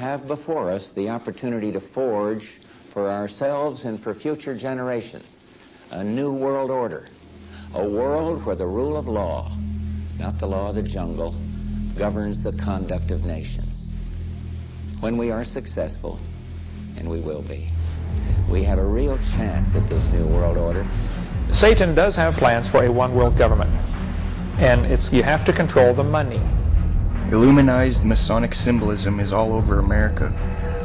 have before us the opportunity to forge for ourselves and for future generations a new world order, a world where the rule of law, not the law of the jungle, governs the conduct of nations. When we are successful, and we will be, we have a real chance at this new world order. Satan does have plans for a one-world government, and you have to control the money. Illuminized Masonic symbolism is all over America.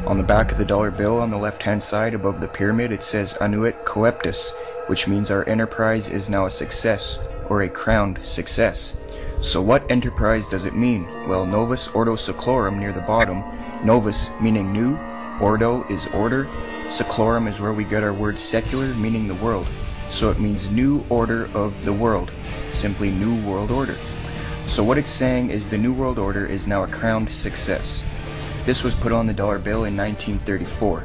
On the back of the dollar bill on the left-hand side above the pyramid it says Annuit Coeptus, which means our enterprise is now a success, or a crowned success. So what enterprise does it mean? Well, Novus Ordo Seclorum near the bottom, Novus meaning new, Ordo is order, Seclorum is where we get our word secular, meaning the world. So it means new order of the world, simply new world order. So what it's saying is the new world order is now a crowned success. This was put on the dollar bill in 1934.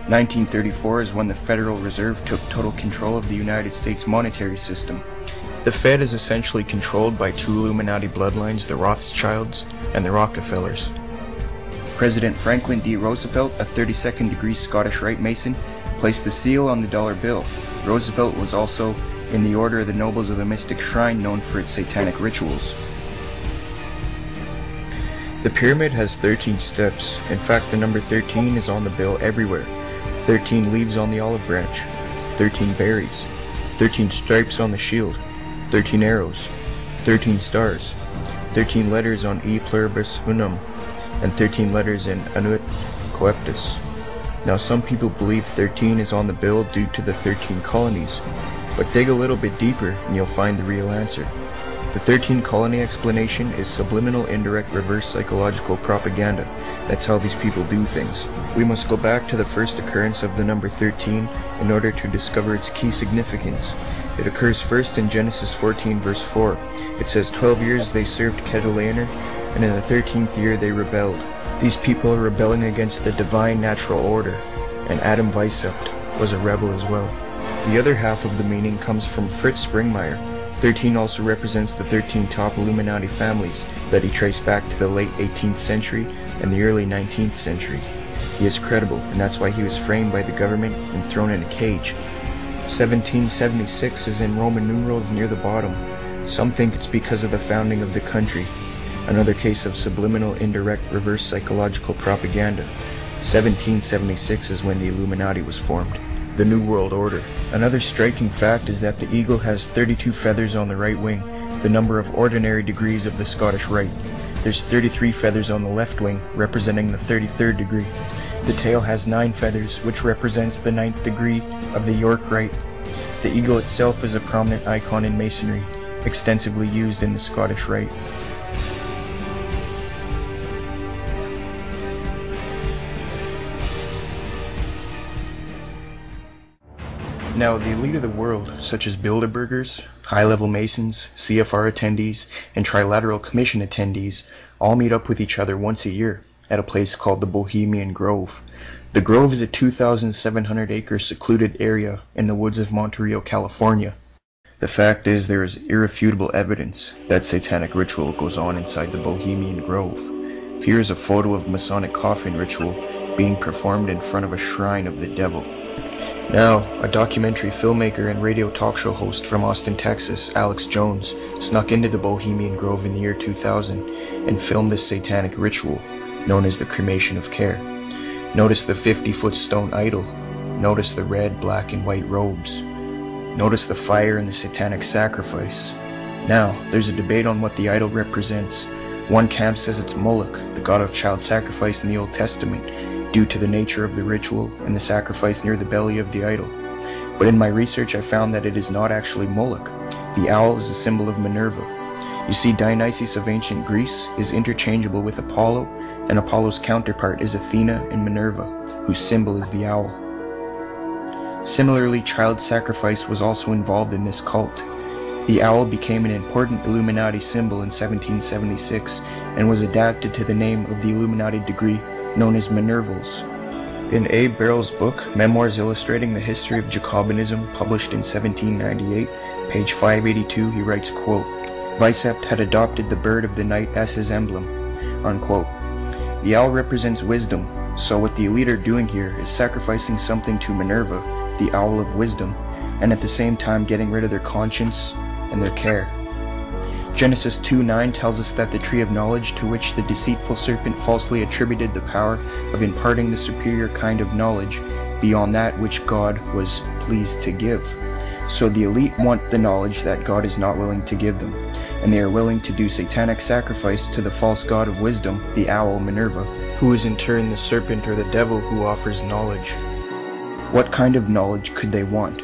1934 is when the Federal Reserve took total control of the United States monetary system. The Fed is essentially controlled by two Illuminati bloodlines, the Rothschilds and the Rockefellers. President Franklin D. Roosevelt, a 32nd degree Scottish Rite Mason, placed the seal on the dollar bill. Roosevelt was also in the Order of the Nobles of the Mystic Shrine, known for its satanic rituals. The pyramid has 13 steps. In fact, the number 13 is on the bill everywhere. 13 leaves on the olive branch, 13 berries, 13 stripes on the shield, 13 arrows, 13 stars, 13 letters on E pluribus unum, and 13 letters in Annuit Coeptus. Now some people believe 13 is on the bill due to the 13 colonies, but dig a little bit deeper and you'll find the real answer. The 13 colony explanation is subliminal, indirect, reverse psychological propaganda. That's how these people do things. We must go back to the first occurrence of the number 13 in order to discover its key significance. It occurs first in Genesis 14 verse 4. It says 12 years they served Kedalaner, and in the 13th year they rebelled. These people are rebelling against the divine natural order, and Adam Weishaupt was a rebel as well. The other half of the meaning comes from Fritz Springmeier. 13 also represents the 13 top Illuminati families that he traced back to the late 18th century and the early 19th century. He is credible, and that's why he was framed by the government and thrown in a cage. 1776 is in Roman numerals near the bottom. Some think it's because of the founding of the country. Another case of subliminal, indirect, reverse psychological propaganda. 1776 is when the Illuminati was formed. The New World Order. Another striking fact is that the eagle has 32 feathers on the right wing, the number of ordinary degrees of the Scottish Rite. There's 33 feathers on the left wing, representing the 33rd degree. The tail has 9 feathers, which represents the 9th degree of the York Rite. The eagle itself is a prominent icon in Masonry, extensively used in the Scottish Rite. Now, the elite of the world, such as Bilderbergers, high-level Masons, CFR attendees, and Trilateral Commission attendees, all meet up with each other once a year at a place called the Bohemian Grove. The Grove is a 2,700-acre secluded area in the woods of Monterey, California. The fact is, there is irrefutable evidence that satanic ritual goes on inside the Bohemian Grove. Here is a photo of Masonic coffin ritual being performed in front of a shrine of the devil. Now, a documentary filmmaker and radio talk show host from Austin, Texas, Alex Jones, snuck into the Bohemian Grove in the year 2000 and filmed this satanic ritual, known as the cremation of care. Notice the 50-foot stone idol. Notice the red, black, and white robes. Notice the fire and the satanic sacrifice. Now, there's a debate on what the idol represents. One camp says it's Moloch, the god of child sacrifice in the Old Testament, due to the nature of the ritual and the sacrifice near the belly of the idol. But in my research I found that it is not actually Moloch. The owl is a symbol of Minerva. You see, Dionysus of ancient Greece is interchangeable with Apollo, and Apollo's counterpart is Athena and Minerva, whose symbol is the owl. Similarly, child sacrifice was also involved in this cult. The owl became an important Illuminati symbol in 1776 and was adapted to the name of the Illuminati degree known as Minervals. In Abe Barrell's book, Memoirs Illustrating the History of Jacobinism, published in 1798, page 582, he writes, quote, Weishaupt had adopted the bird of the night as his emblem, unquote. The owl represents wisdom, so what the elite are doing here is sacrificing something to Minerva, the owl of wisdom, and at the same time getting rid of their conscience and their care. Genesis 2:9 tells us that the tree of knowledge, to which the deceitful serpent falsely attributed the power of imparting the superior kind of knowledge beyond that which God was pleased to give. So the elite want the knowledge that God is not willing to give them, and they are willing to do satanic sacrifice to the false god of wisdom, the owl Minerva, who is in turn the serpent or the devil who offers knowledge. What kind of knowledge could they want?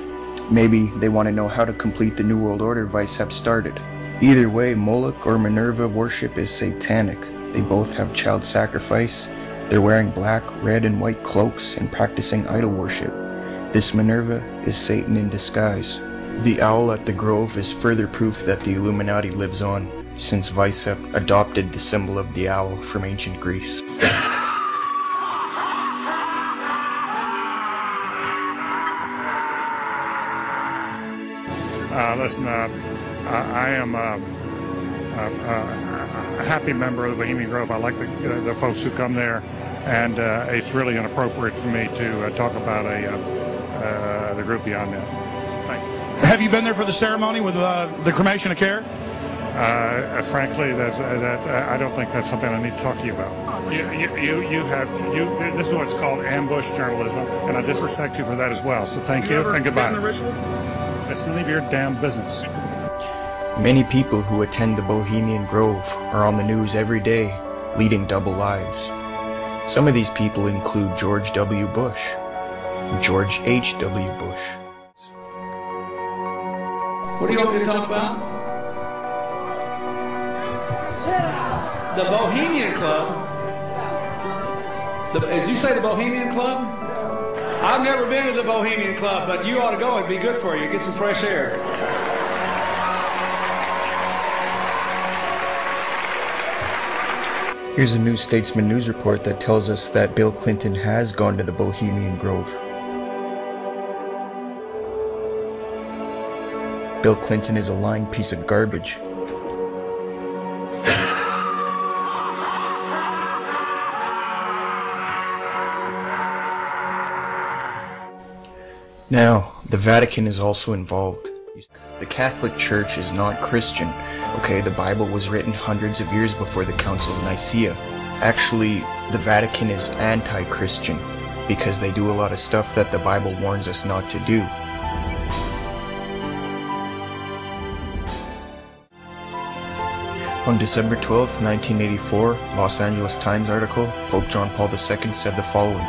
Maybe they want to know how to complete the New World Order Weishaupt started. Either way, Moloch or Minerva worship is satanic. They both have child sacrifice. They're wearing black, red, and white cloaks and practicing idol worship. This Minerva is Satan in disguise. The owl at the grove is further proof that the Illuminati lives on, since Weishaupt adopted the symbol of the owl from ancient Greece. Listen, I am a happy member of the Bohemian Grove. I like the folks who come there, and it's really inappropriate for me to talk about the group beyond that. Thank you. Have you been there for the ceremony with the cremation of care? Frankly, I don't think that's something I need to talk to you about. This is what's called ambush journalism, and I disrespect you for that as well. So thank you and goodbye. The ritual? It's none of your damn business. Many people who attend the Bohemian Grove are on the news every day, leading double lives. Some of these people include George W. Bush, George H.W. Bush. What do you want me to talk about? The Bohemian Club. As you say, the Bohemian Club? I've never been to the Bohemian Club, but you ought to go. It'd be good for you. Get some fresh air. Here's a New Statesman news report that tells us that Bill Clinton has gone to the Bohemian Grove. Bill Clinton is a lying piece of garbage. Now, the Vatican is also involved. The Catholic Church is not Christian. Okay, the Bible was written hundreds of years before the Council of Nicaea. Actually, the Vatican is anti-Christian because they do a lot of stuff that the Bible warns us not to do. On December 12, 1984, Los Angeles Times article, Pope John Paul II said the following: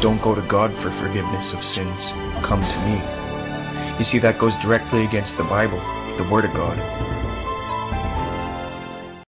"Don't go to God for forgiveness of sins. Come to me." You see, that goes directly against the Bible, the Word of God.